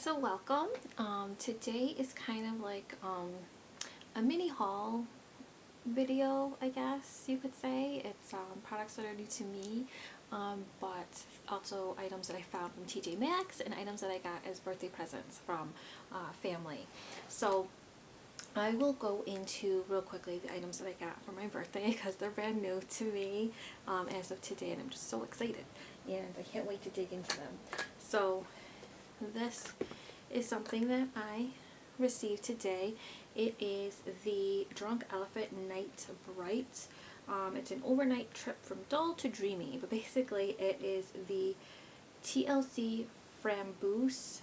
So welcome. Today is kind of like a mini haul video, I guess you could say. It's products that are new to me, but also items that I found from TJ Maxx and items that I got as birthday presents from family. So I will go into real quickly the items that I got for my birthday because they're brand new to me as of today, and I'm just so excited and I can't wait to dig into them. So this is something that I received today. It is the Drunk Elephant Night Bright. It's an overnight trip from dull to dreamy, but basically it is the TLC Framboos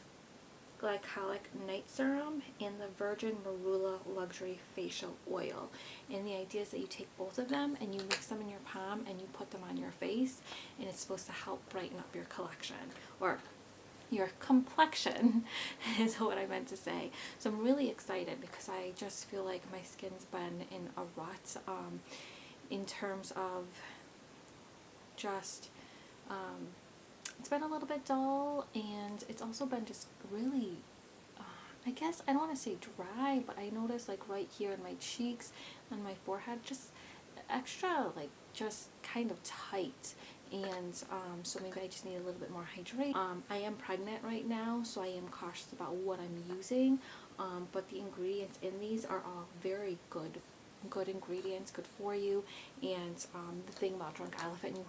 Glycolic Night Serum and the Virgin Marula Luxury Facial Oil. And the idea is that you take both of them and you mix them in your palm and you put them on your face, and it's supposed to help brighten up your collection, or your complexion is what I meant to say. So I'm really excited because I just feel like my skin's been in a rut in terms of just it's been a little bit dull, and it's also been just really I guess I don't want to say dry, but I noticed like right here in my cheeks and my forehead just extra like just kind of tight, and so maybe I just need a little bit more hydration. I am pregnant right now, so I am cautious about what I'm using, but the ingredients in these are all very good ingredients, good for you. And the thing about Drunk Elephant,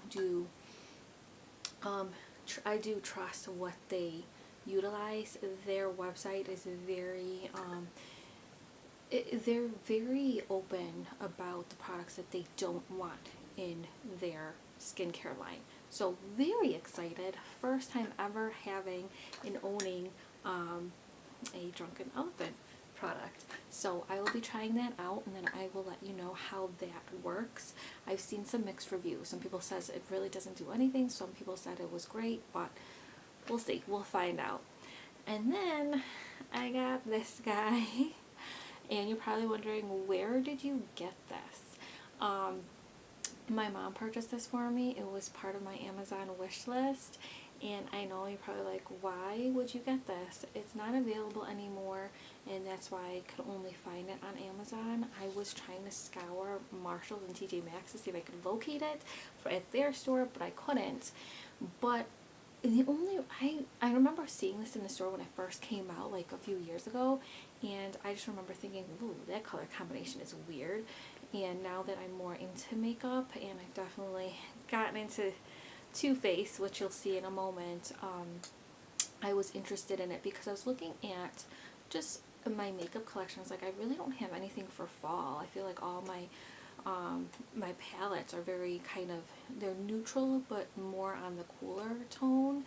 I do trust what they utilize. Their website is very they're very open about the products that they don't want in their skincare line. So very excited. First time ever having and owning a Drunken Elephant product. So I will be trying that out, and then I will let you know how that works. I've seen some mixed reviews. Some people says it really doesn't do anything. Some people said it was great, but we'll see. We'll find out. And then I got this guy. And you're probably wondering, where did you get this? My mom purchased this for me. It was part of my Amazon wish list. And I know you're probably like, why would you get this? It's not available anymore, and that's why I could only find it on Amazon. I was trying to scour Marshalls and TJ Maxx to see if I could locate it at their store, but I couldn't. But I remember seeing this in the store when it first came out like a few years ago, and I just remember thinking, ooh, that color combination is weird. And now that I'm more into makeup, and I've definitely gotten into Too Faced, which you'll see in a moment, I was interested in it because I was looking at just my makeup collection. I was like, I really don't have anything for fall. I feel like all my my palettes are very kind of, they're neutral but more on the cooler tone,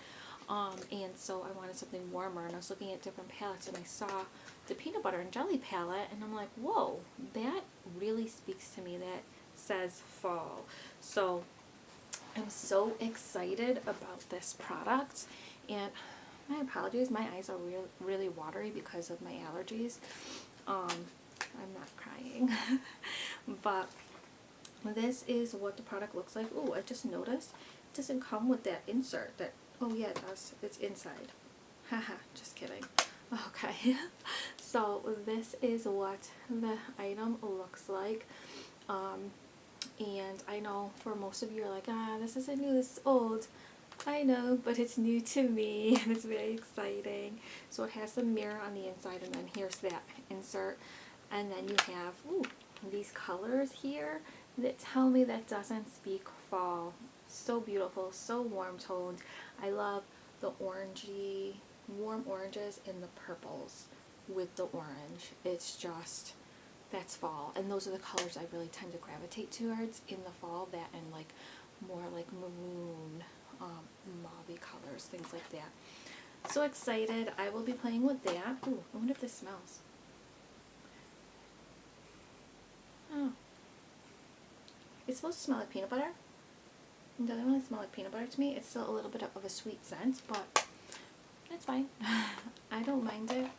and so I wanted something warmer, and I was looking at different palettes, and I saw the peanut butter and jelly palette, and I'm like, whoa, that really speaks to me. That says fall. So I'm so excited about this product, and my apologies, my eyes are really watery because of my allergies. I'm not crying. But this is what the product looks like. Oh, I just noticed it doesn't come with that insert. That, oh yeah, it does. It's inside. Haha, just kidding. Okay. So this is what the item looks like. And I know for most of you are like, this isn't new, this is old. I know, but it's new to me, and it's very exciting. So it has a mirror on the inside, and then here's that insert. And then you have these colors here that tell me that doesn't speak fall. So beautiful, so warm toned. I love the orangey, warm oranges and the purples with the orange. It's just, that's fall, and those are the colors I really tend to gravitate towards in the fall. That and like more like maroon, mauve colors, things like that. So excited. I will be playing with that. Ooh, I wonder if this smells. Oh, it's supposed to smell like peanut butter. It doesn't really smell like peanut butter to me. It's still a little bit of a sweet scent, but it's fine. I don't mind it.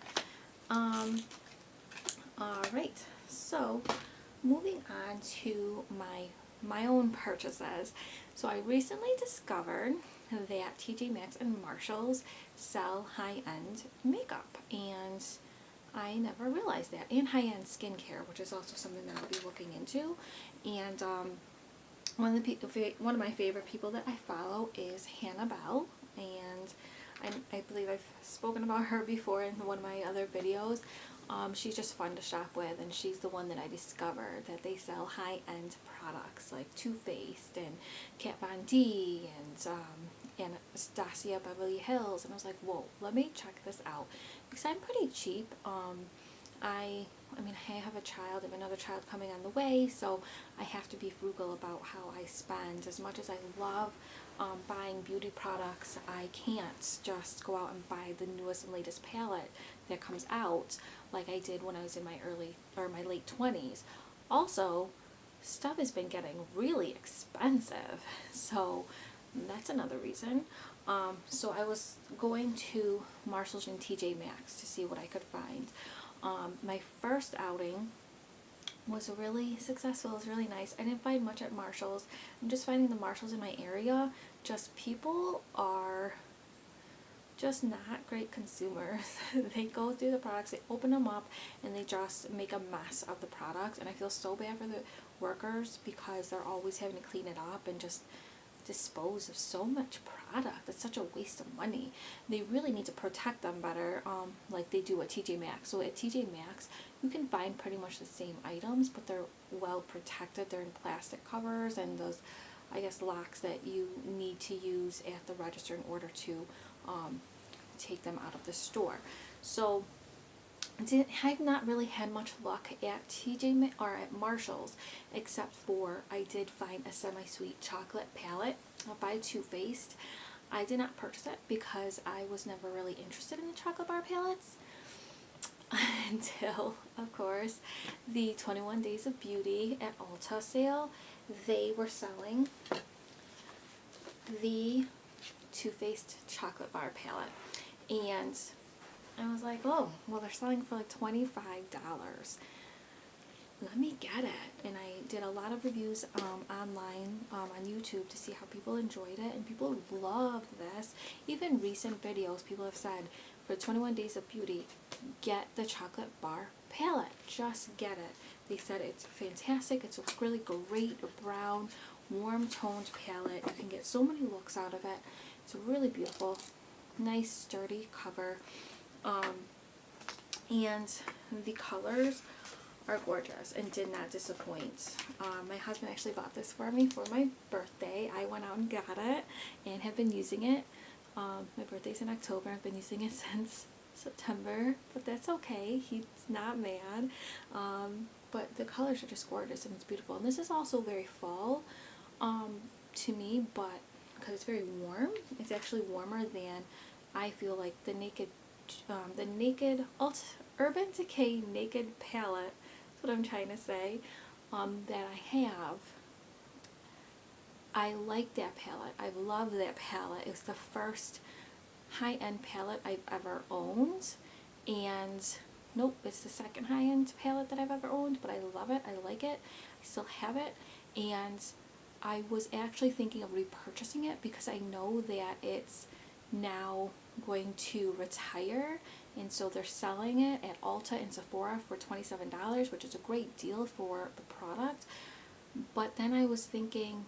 Alright, so moving on to my own purchases. So I recently discovered that TJ Maxx and Marshalls sell high-end makeup, and I never realized that, and high-end skincare, which is also something that I'll be looking into. And one of my favorite people that I follow is Hannah Bell, and I believe I've spoken about her before in one of my other videos. She's just fun to shop with, and she's the one that I discovered that they sell high-end products like Too Faced and Kat Von D and Anastasia Beverly Hills, and I was like, whoa, let me check this out, because I'm pretty cheap. I mean, I have a child, I have another child coming on the way, so I have to be frugal about how I spend. As much as I love buying beauty products, I can't just go out and buy the newest and latest palette that comes out like I did when I was in my my late 20s. Also, stuff has been getting really expensive, so that's another reason. So I was going to Marshalls and TJ Maxx to see what I could find. My first outing was really successful. It was really nice. I didn't find much at Marshalls. I'm just finding the Marshalls in my area, just people are just not great consumers. They go through the products, they open them up, and they just make a mess of the products, and I feel so bad for the workers because they're always having to clean it up and just dispose of so much product. It's such a waste of money. They really need to protect them better, like they do at TJ Maxx. So at TJ Maxx, you can find pretty much the same items, but they're well protected. They're in plastic covers and those, I guess, locks that you need to use at the register in order to take them out of the store. So I've not really had much luck at TJ Maxx or at Marshalls, except for I did find a semi-sweet chocolate palette by Too Faced. I did not purchase it because I was never really interested in the chocolate bar palettes until, of course, the 21 Days of Beauty at Ulta sale. They were selling the Too Faced chocolate bar palette, and I was like, oh, well, they're selling for like $25. Let me get it. And I did a lot of reviews online on YouTube to see how people enjoyed it, and people loved this. Even recent videos, people have said, for 21 Days of Beauty, get the chocolate bar palette. Just get it. They said it's fantastic. It's a really great brown, warm toned palette. You can get so many looks out of it. It's really beautiful. Nice, sturdy cover. And the colors are gorgeous and did not disappoint. My husband actually bought this for me for my birthday. I went out and got it and have been using it. My birthday's in October. I've been using it since September, but that's okay. He's not mad. But the colors are just gorgeous and it's beautiful. And this is also very fall to me, but because it's very warm, it's actually warmer than I feel like the Naked Urban Decay Naked palette, that's what I'm trying to say, that I have. I like that palette. I love that palette. It was the first high-end palette I've ever owned, and nope, it's the second high-end palette that I've ever owned, but I love it. I like it. I still have it, and I was actually thinking of repurchasing it because I know that it's now going to retire, and so they're selling it at Ulta and Sephora for $27, which is a great deal for the product. But then I was thinking,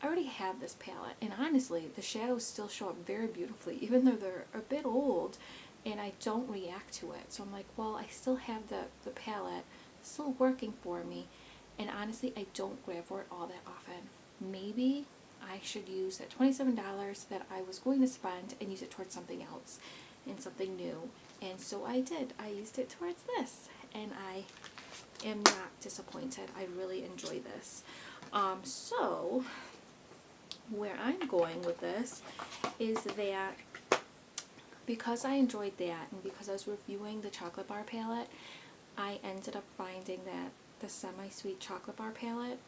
I already have this palette, and honestly, the shadows still show up very beautifully, even though they're a bit old, and I don't react to it. So I'm like, well, I still have the palette, still working for me, and honestly, I don't grab for it all that often. Maybe I should use that $27 that I was going to spend and use it towards something else and something new. And so I did. I used it towards this, and I am not disappointed. I really enjoy this. So where I'm going with this is that because I enjoyed that and because I was reviewing the chocolate bar palette, I ended up finding that the semi-sweet chocolate bar palette,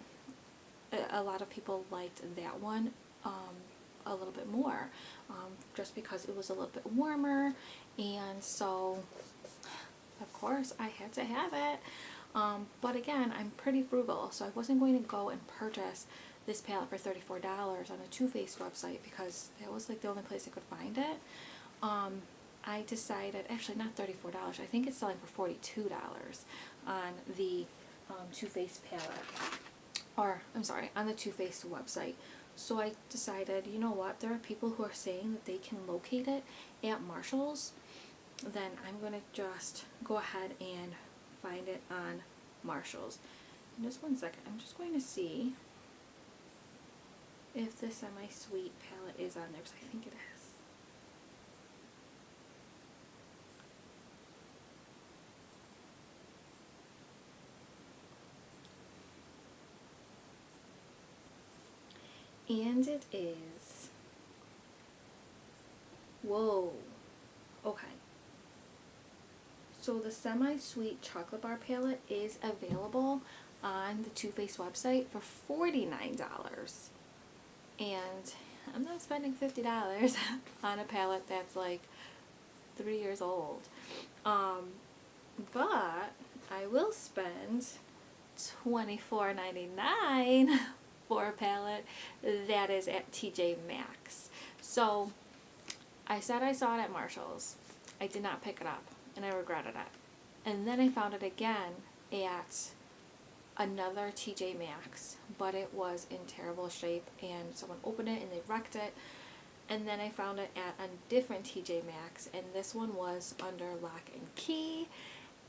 a lot of people liked that one a little bit more, just because it was a little bit warmer, and so of course I had to have it. But again, I'm pretty frugal, so I wasn't going to go and purchase this palette for $34 on a Too Faced website because that was like the only place I could find it. I decided, actually not $34, I think it's selling for $42 on the Too Faced palette, or I'm sorry, on the Too Faced website. So I decided, you know what, there are people who are saying that they can locate it at Marshall's, then I'm going to just go ahead and find it on Marshall's. And just one second, I'm just going to see if the Semi-Sweet palette is on there, because I think it is. And it is. Whoa. Okay. So the Semi-Sweet Chocolate Bar palette is available on the Too Faced website for $49. And I'm not spending $50 on a palette that's like 3 years old. But I will spend $24.99 for a palette that is at TJ Maxx. So I said I saw it at Marshall's. I did not pick it up and I regretted it. And then I found it again at another TJ Maxx, but it was in terrible shape and someone opened it and they wrecked it. And then I found it at a different TJ Maxx, and this one was under lock and key,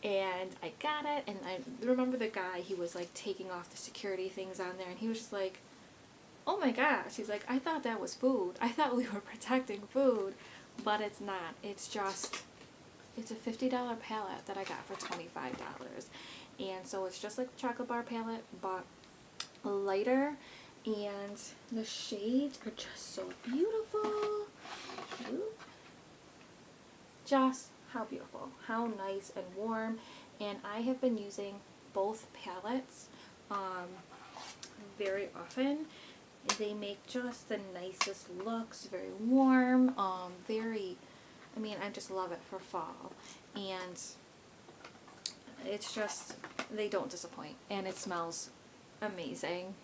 and I got it. And I remember the guy, he was like taking off the security things on there, and he was just like, oh my gosh, he's like, I thought that was food. I thought we were protecting food, but it's not. It's just, it's a $50 palette that I got for $25. And so it's just like the chocolate bar palette, but lighter, and the shades are just so beautiful. Just how beautiful, how nice and warm. And I have been using both palettes very often. They make just the nicest looks, very warm, very, I mean, I just love it for fall. And it's just, they don't disappoint, and it smells amazing.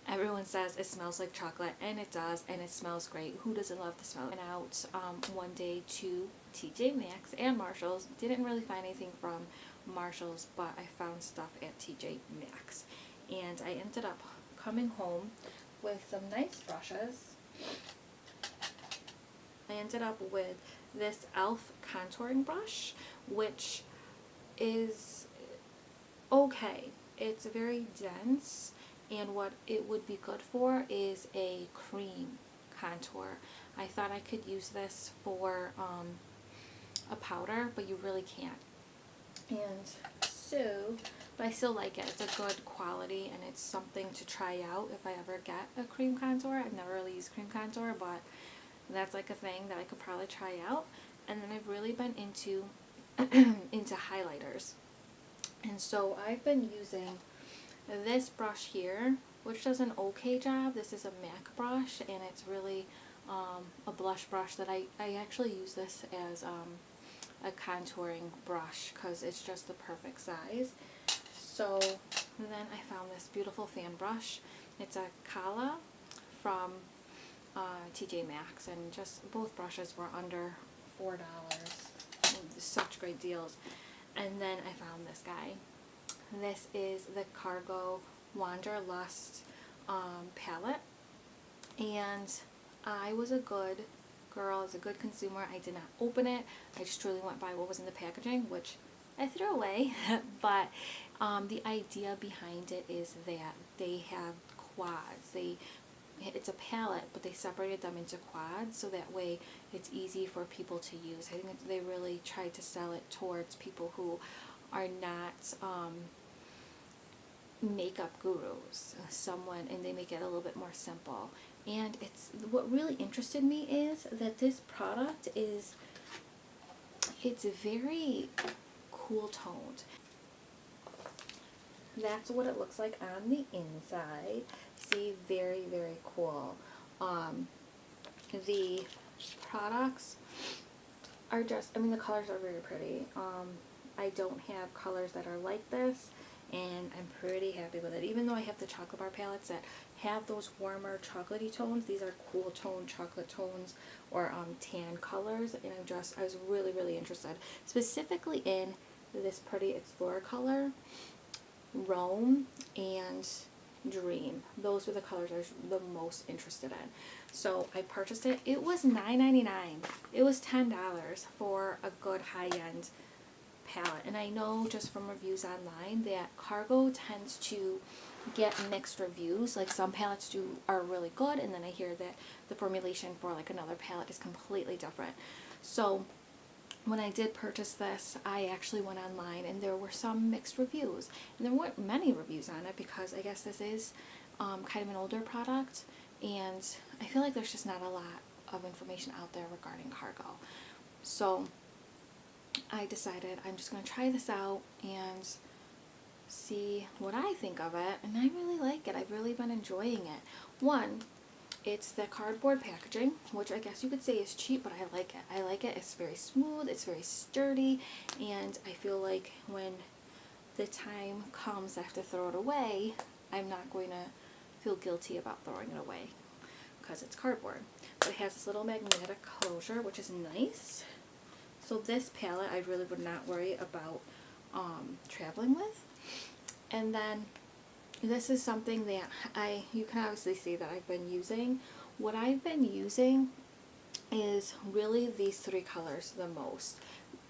Everyone says it smells like chocolate, and it does, and it smells great. Who doesn't love the smell? I went out one day to TJ Maxx and Marshall's. Didn't really find anything from Marshall's, but I found stuff at TJ Maxx. And I ended up coming home with some nice brushes. I ended up with this e.l.f. contouring brush, which is okay. It's very dense, and what it would be good for is a cream contour. I thought I could use this for a powder, but you really can't. And so, but I still like it. It's a good quality, and it's something to try out if I ever get a cream contour. I've never really used cream contour, but that's like a thing that I could probably try out. And then I've really been into into highlighters. And so I've been using this brush here, which does an okay job. This is a MAC brush, and it's really a blush brush that I actually use this as a contouring brush because it's just the perfect size. So then I found this beautiful fan brush. It's a Kala from TJ Maxx, and just both brushes were under $4. Such great deals. And then I found this guy. This is the Cargo Wanderlust palette, and I was a good girl, I was a good consumer. I did not open it. I just truly went by what was in the packaging, which I threw away. But the idea behind it is that they have quads. It's a palette, but they separated them into quads, so that way it's easy for people to use. I think that they really tried to sell it towards people who are not makeup gurus, and they make it a little bit more simple. And what really interested me is that this product it's very cool toned. That's what it looks like on the inside. See, very, very cool. The products are just, I mean, the colors are very pretty. I don't have colors that are like this, and I'm pretty happy with it. Even though I have the chocolate bar palettes that have those warmer chocolatey tones. These are cool tone chocolate tones or tan colors, and I was really, really interested, specifically in this pretty Explorer color, Rome, and Dream. Those were the colors I was the most interested in. So I purchased it. It was $9.99. It was $10 for a good high-end palette. And I know just from reviews online that Cargo tends to get mixed reviews. Like some palettes are really good, and then I hear that the formulation for like another palette is completely different. So when I did purchase this, I actually went online and there were some mixed reviews. And there weren't many reviews on it because I guess this is kind of an older product, and I feel like there's just not a lot of information out there regarding Cargo. So I decided I'm just going to try this out and see what I think of it, and I really like it. I've really been enjoying it. One, it's the cardboard packaging, which I guess you could say is cheap, but I like it. I like it. It's very smooth, it's very sturdy, and I feel like when the time comes I have to throw it away, I'm not going to feel guilty about throwing it away because it's cardboard. But it has this little magnetic closure, which is nice. So this palette I really would not worry about traveling with. And then this is something that you can obviously see that I've been using. What I've been using is really these three colors the most.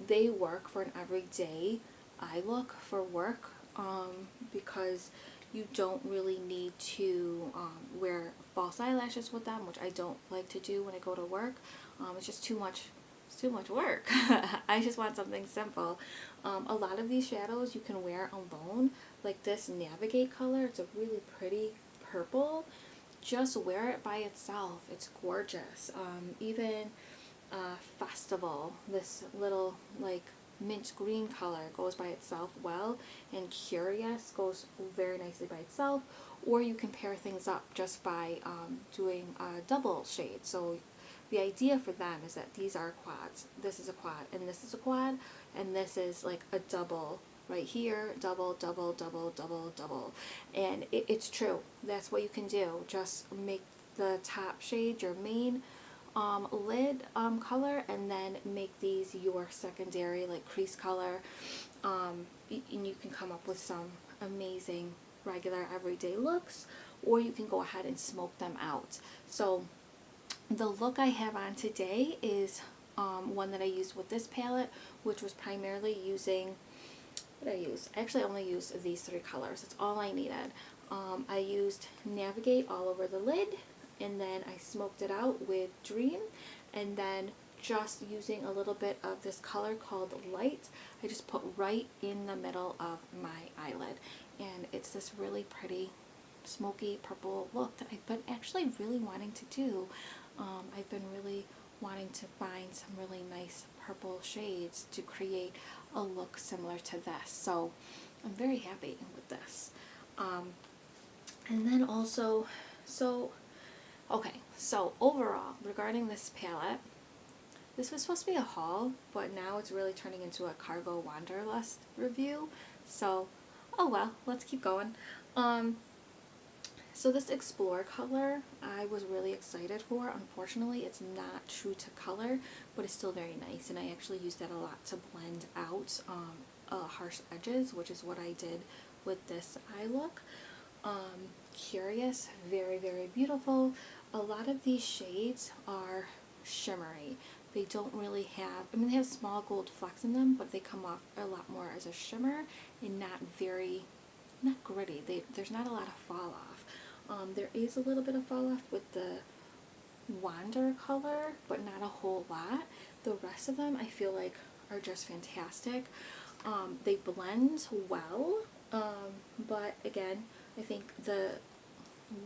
They work for an everyday eye look for work because you don't really need to wear false eyelashes with them, which I don't like to do when I go to work. It's just too much work. I just want something simple. A lot of these shadows you can wear alone, like this Navigate color. It's a really pretty purple. Just wear it by itself. It's gorgeous. Even Festival, this little like mint green color goes by itself well, and Curious goes very nicely by itself, or you can pair things up just by doing a double shade. So the idea for them is that these are quads. This is a quad, and this is a quad, and this is like a double right here, double, double, double, double, double. And it's true. That's what you can do. Just make the top shade your main lid color, and then make these your secondary like crease color, and you can come up with some amazing regular everyday looks, or you can go ahead and smoke them out. So the look I have on today is one that I used with this palette, which was primarily using, what did I use? I actually only used these three colors. That's all I needed. I used Navigate all over the lid, and then I smoked it out with Dream, and then just using a little bit of this color called Light, I just put right in the middle of my eyelid, and it's this really pretty smoky purple look that I've been actually really wanting to do. I've been really wanting to find some really nice purple shades to create a look similar to this, so I'm very happy with this. And then also, so overall, regarding this palette, this was supposed to be a haul, but now it's really turning into a Cargo Wanderlust review, so oh well, let's keep going. So this Explore color I was really excited for. Unfortunately, it's not true to color, but it's still very nice, and I actually used that a lot to blend out harsh edges, which is what I did with this eye look. Curious, very, very beautiful. A lot of these shades are shimmery. They don't really have, I mean, they have small gold flecks in them, but they come off a lot more as a shimmer and not gritty. There's not a lot of fall off. There is a little bit of fall off with the Wander color, but not a whole lot. The rest of them I feel like are just fantastic. They blend well, but again, I think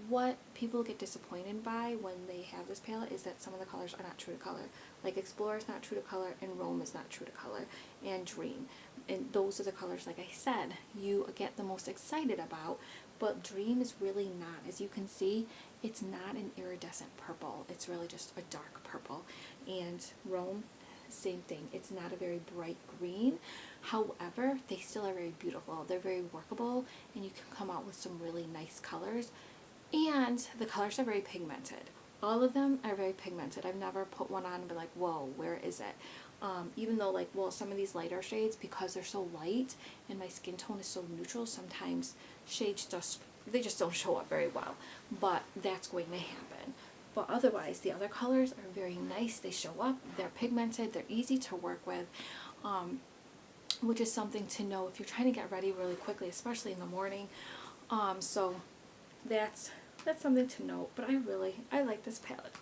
what people get disappointed by when they have this palette is that some of the colors are not true to color. Like Explorer is not true to color, and Rome is not true to color, and Dream. And those are the colors, like I said, you get the most excited about, but Dream is really not. As you can see, it's not an iridescent purple. It's really just a dark purple. And Rome, same thing. It's not a very bright green. However, they still are very beautiful. They're very workable, and you can come out with some really nice colors And the colors are very pigmented. All of them are very pigmented. I've never put one on and been like, whoa, where is it? Even though, like, well, some of these lighter shades, because they're so light and my skin tone is so neutral, sometimes shades they just don't show up very well. But that's going to happen. But otherwise, the other colors are very nice. They show up. They're pigmented. They're easy to work with, which is something to know if you're trying to get ready really quickly, especially in the morning. So that's something to note. But I like this palette.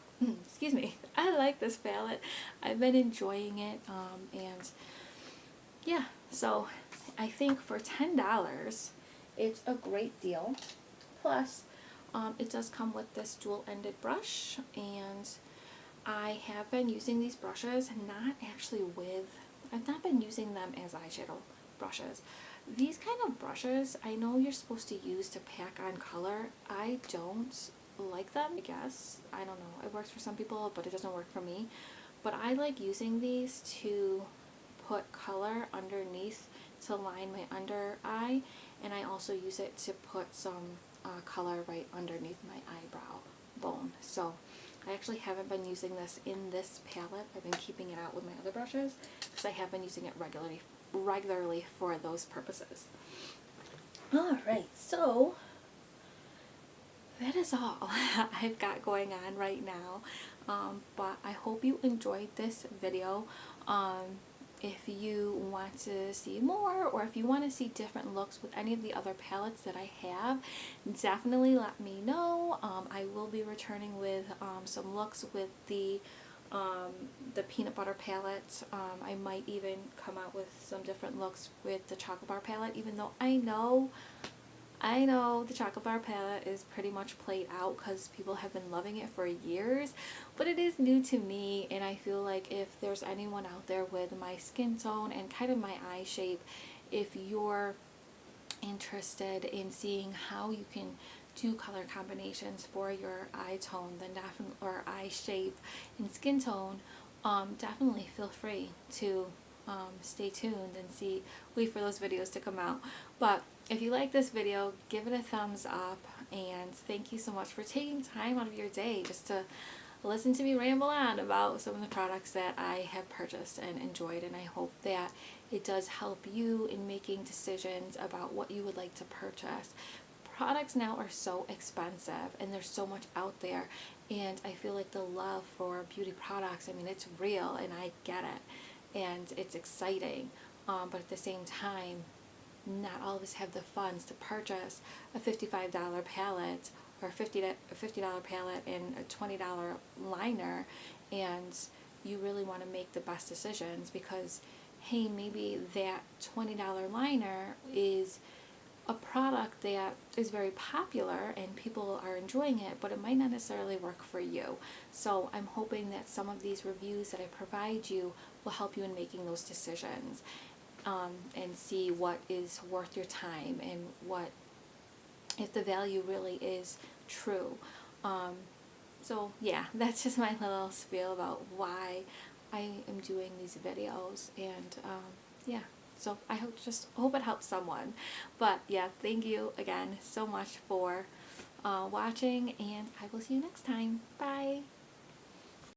Excuse me. I like this palette. I've been enjoying it. And yeah, so I think for $10, it's a great deal. Plus, it does come with this dual-ended brush, and I have been using these brushes, I've not been using them as eyeshadow brushes. These kind of brushes, I know you're supposed to use to pack on color. I don't like them, I guess. I don't know. It works for some people, but it doesn't work for me. But I like using these to put color underneath to line my under eye, and I also use it to put some color right underneath my eyebrow bone. So I actually haven't been using this in this palette. I've been keeping it out with my other brushes because I have been using it regularly for those purposes. Alright, so that is all I've got going on right now. But I hope you enjoyed this video. If you want to see more, or if you want to see different looks with any of the other palettes that I have, definitely let me know. I will be returning with some looks with the peanut butter palette. I might even come out with some different looks with the chocolate bar palette, even though I know the chocolate bar palette is pretty much played out because people have been loving it for years, but it is new to me, and I feel like if there's anyone out there with my skin tone and kind of my eye shape, if you're interested in seeing how you can do color combinations for your eye tone, then definitely, or eye shape and skin tone, definitely feel free to stay tuned and wait for those videos to come out. But if you like this video, give it a thumbs up, and thank you so much for taking time out of your day just to listen to me ramble on about some of the products that I have purchased and enjoyed, and I hope that it does help you in making decisions about what you would like to purchase. Products now are so expensive, and there's so much out there, and I feel like the love for beauty products, I mean, it's real, and I get it, and it's exciting, but at the same time, not all of us have the funds to purchase a $55 palette or a $50 palette and a $20 liner, and you really want to make the best decisions because, hey, maybe that $20 liner is a product that is very popular and people are enjoying it, but it might not necessarily work for you. So I'm hoping that some of these reviews that I provide you will help you in making those decisions, and see what is worth your time and if the value really is true. So yeah, that's just my little spiel about why I am doing these videos, and yeah, so I hope it helps someone. But yeah, thank you again so much for watching, and I will see you next time. Bye!